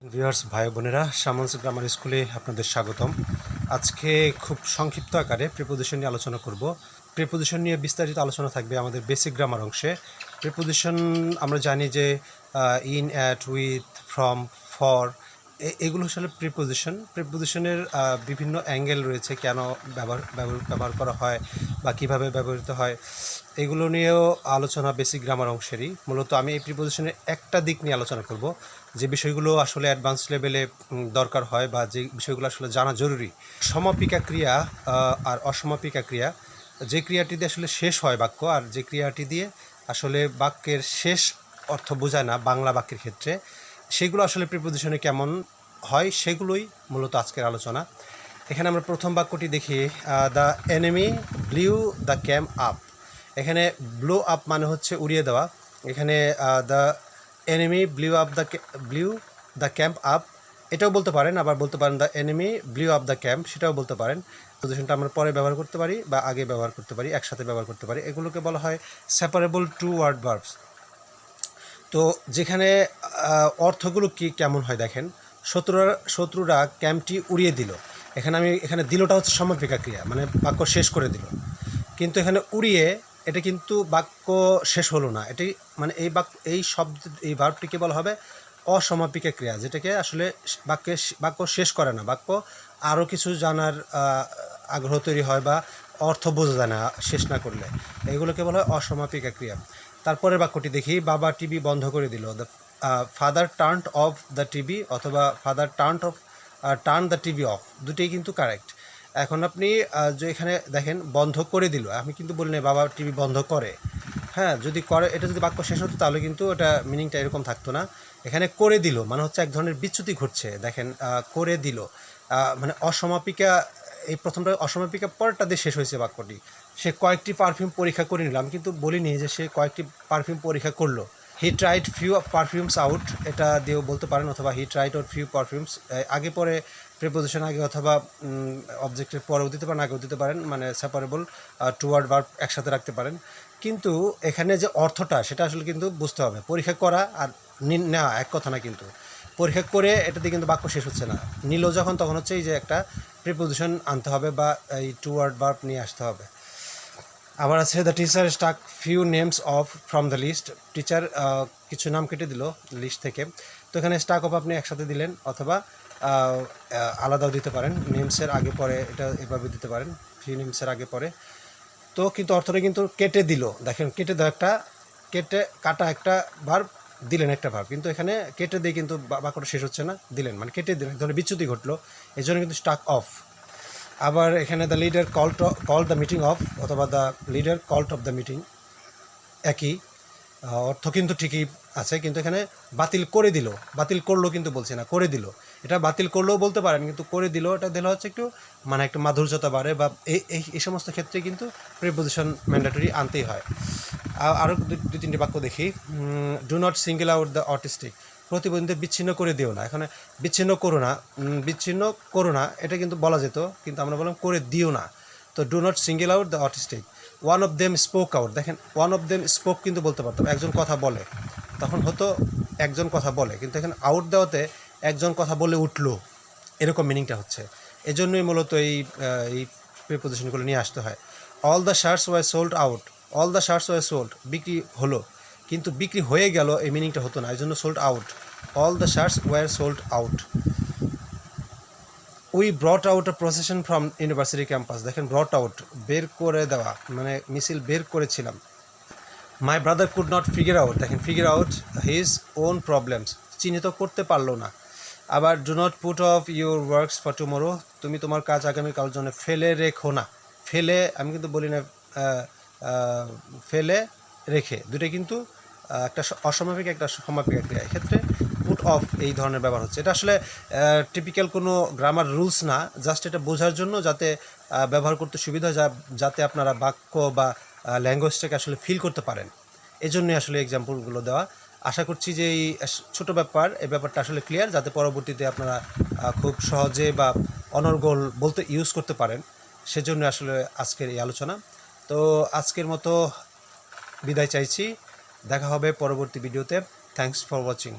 Viewers ভাই বোনেরা, someone's grammar স্কুলে আপনাদের স্বাগতম। আজকে খুব সংক্ষিপ্ত আকারে প্রিপোজিশন নিয়ে আলোচনা করব। প্রিপোজিশন নিয়ে বিস্তারিত আলোচনা থাকবে আমাদের বেসিক গ্রামার অংশে। প্রিপোজিশন আমরা জানি যে in, at, with, from, for, এগুলো আসলে প্রিপোজিশনের বিভিন্ন অ্যাঙ্গেল রয়েছে, কেন ব্যবহার করা হয় বা কীভাবে ব্যবহৃত হয়, এগুলো নিয়েও আলোচনা বেসিক গ্রামার অংশেরই। মূলত আমি এই প্রিপোজিশনের একটা দিক নিয়ে আলোচনা করব, যে বিষয়গুলো আসলে অ্যাডভান্স লেভেলে দরকার হয় বা যে বিষয়গুলো আসলে জানা জরুরি। সমাপিকা ক্রিয়া আর অসমাপিকা ক্রিয়া, যে ক্রিয়াটি দিয়ে আসলে শেষ হয় বাক্য আর যে ক্রিয়াটি দিয়ে আসলে বাক্যের শেষ অর্থ বোঝায় না বাংলা বাক্যের ক্ষেত্রে, সেগুলো আসলে প্রিপোজিশনে কেমন হয় সেগুলোই মূলত আজকের আলোচনা। এখানে আমরা প্রথম বাক্যটি দেখি, the enemy blew the camp up. এখানে ব্লো আপ মানে হচ্ছে উড়িয়ে দেওয়া। এখানে the enemy blew the camp up, এটাও বলতে পারেন, আবার বলতে পারেন the enemy blew up the camp, সেটাও বলতে পারেন। পজিশনটা আমরা পরে ব্যবহার করতে পারি বা আগে ব্যবহার করতে পারি, একসাথে ব্যবহার করতে পারি। এগুলোকে বলা হয় সেপারেবল টু ওয়ার্ড ভার্বস। তো যেখানে অর্থগুলো কেমন হয় দেখেন, শত্রুরা ক্যাম্পটি উড়িয়ে দিল। এখানে দিলটা হচ্ছে সমাপিকা ক্রিয়া, মানে বাক্য শেষ করে দিল। কিন্তু এখানে উড়িয়ে, এটা কিন্তু বাক্য শেষ হলো না। এটি মানে এই ভার্বটিকে বলা হবে অসমাপিকা ক্রিয়া, যেটাকে আসলে বাক্য শেষ করে না, বাক্য আরও কিছু জানার আগ্রহ তৈরি হয় বা অর্থ বোঝা যায় না শেষ না করলে, এগুলোকে বলা হয় অসমাপিকা ক্রিয়া। তারপরের বাক্যটি দেখি, বাবা টিভি বন্ধ করে দিল। The father turn off the TV, অথবা father turn the TV off, দুটোই কিন্তু কারেক্ট। এখন আপনি যে এখানে দেখেন বন্ধ করে দিল, আমি কিন্তু বলি না বাবা টিভি বন্ধ করে। হ্যাঁ, যদি করে, এটা যদি বাক্য শেষ হতো তাহলে কিন্তু এটা মিনিংটা এরকম থাকতো না। এখানে করে দিল মানে হচ্ছে এক ধরনের বিচ্যুতি ঘটছে। দেখেন, করে দিল মানে অসমাপিকা, এই প্রথমটা অসমাপিকা, পরেরটা দিয়ে শেষ হয়েছে বাক্যটি। সে কয়েকটি পারফিউম পরীক্ষা করে নিল, আমি কিন্তু বলিনি যে সে কয়েকটি পারফিউম পরীক্ষা করলো। He tried few perfumes out, এটা দিয়েও বলতে পারেন, অথবা he tried out few perfumes, আগে পরে প্রিপোজিশন আগে অথবা অবজেক্টের পরেও দিতে পারেন, আগেও দিতে পারেন, মানে সেপারেবল টু ওয়ার্ড ভার্ব একসাথে রাখতে পারেন। কিন্তু এখানে যে অর্থটা সেটা আসলে কিন্তু বুঝতে হবে। পরীক্ষা করা আর নেওয়া এক কথা না, কিন্তু পরীক্ষা করে এটা দিয়ে কিন্তু বাক্য শেষ হচ্ছে না। নিল যখন, তখন হচ্ছে এই যে একটা প্রিপোজিশন আনতে হবে বা এই টু ওয়ার্ড ভার্ব নিয়ে আসতে হবে। আবার আছে, the teacher struck few names of from the list. Teacher কিছু নাম কেটে দিল লিস্ট থেকে। তো এখানে স্টাক অফ আপনি একসাথে দিলেন, অথবা আলাদাও দিতে পারেন, নেমসের আগে পরে, এটা এভাবে দিতে পারেন, ফিউ নেমসের আগে পরে। তো কিন্তু অর্থটা কিন্তু কেটে দিল, দেখেন কেটে দেওয়া, কাটা একটা ভার্ব, দিলেন একটা ভার্ব, কিন্তু এখানে কেটে দিয়ে কিন্তু বাক্যটা শেষ হচ্ছে না, দিলেন মানে কেটে দিলেন, ধরনের বিচ্যুতি ঘটলো, এই জন্য কিন্তু স্টাক অফ। আবার এখানে the leader call the meeting off, অথবা the leader called off the meeting, একই অর্থ কিন্তু ঠিকই আছে, কিন্তু এখানে বাতিল করে দিল, বাতিল করলো কিন্তু বলছে না, করে দিল। এটা বাতিল করলেও বলতে পারেন, কিন্তু করে দিল এটা দিলে হচ্ছে একটু মানে একটু মাধুর্যতা বাড়ে, বা এই সমস্ত ক্ষেত্রে কিন্তু প্রিপোজিশন ম্যান্ডেটরি আনতেই হয়। আরও দুই তিনটি বাক্য দেখি, do not single out the autistic, প্রতিবন্ধীদের বিচ্ছিন্ন করে দিও না। এখানে বিচ্ছিন্ন করো না এটা কিন্তু বলা যেত, কিন্তু আমরা বললাম করে দিও না। তো do not single out the autistic. One of them spoke out, দেখেন ওয়ান অফ দেম স্পোক কিন্তু বলতে পারতাম, একজন কথা বলে, তখন হতো একজন কথা বলে, কিন্তু এখানে আউট দেওয়াতে একজন কথা বলে উঠলো, এরকম মিনিংটা হচ্ছে। এজন্যই মূলত এই প্রিপোজিশনগুলো নিয়ে আসতে হয়। All the shirts were sold out, all the shirts were sold, বিক্রি হলো, কিন্তু বিক্রি হয়ে গেল এই মিনিংটা হতো না, এই জন্য sold out. All the shirts were sold out. We brought out a procession from university campus, দেখেন ব্রট আউট, বের করে দেওয়া, মানে মিছিল বের করেছিলাম। My brother could not figure out, দেখেন figure out his own problems, চিহ্নিত করতে পারলো না। আবার do not put off your works for tomorrow, তুমি তোমার কাজ আগামীকালের জন্য ফেলে রেখো না। ফেলে, আমি কিন্তু বলি না ফেলে রেখে, দুটোই কিন্তু একটা অসমাপিক একটা সমাপিক ক্রিয়া। এক্ষেত্রে পুট অফ এই ধরনের ব্যবহার হচ্ছে। এটা আসলে টিপিক্যাল কোনো গ্রামার রুলস না, জাস্ট এটা বোঝার জন্য, যাতে ব্যবহার করতে সুবিধা হয়, যাতে আপনারা বাক্য বা ল্যাঙ্গুয়েজটাকে আসলে ফিল করতে পারেন। এই জন্যই আসলে এক্সাম্পলগুলো দেওয়া। আশা করছি যে এই ছোটো এই ব্যাপারটা আসলে ক্লিয়ার, যাতে পরবর্তীতে আপনারা খুব সহজে বা অনর্গল বলতে ইউজ করতে পারেন। সেজন্য আসলে আজকের এই আলোচনা। তো আজকের মতো বিদায় চাইছি, দেখা হবে পরবর্তী ভিডিওতে। Thanks for watching.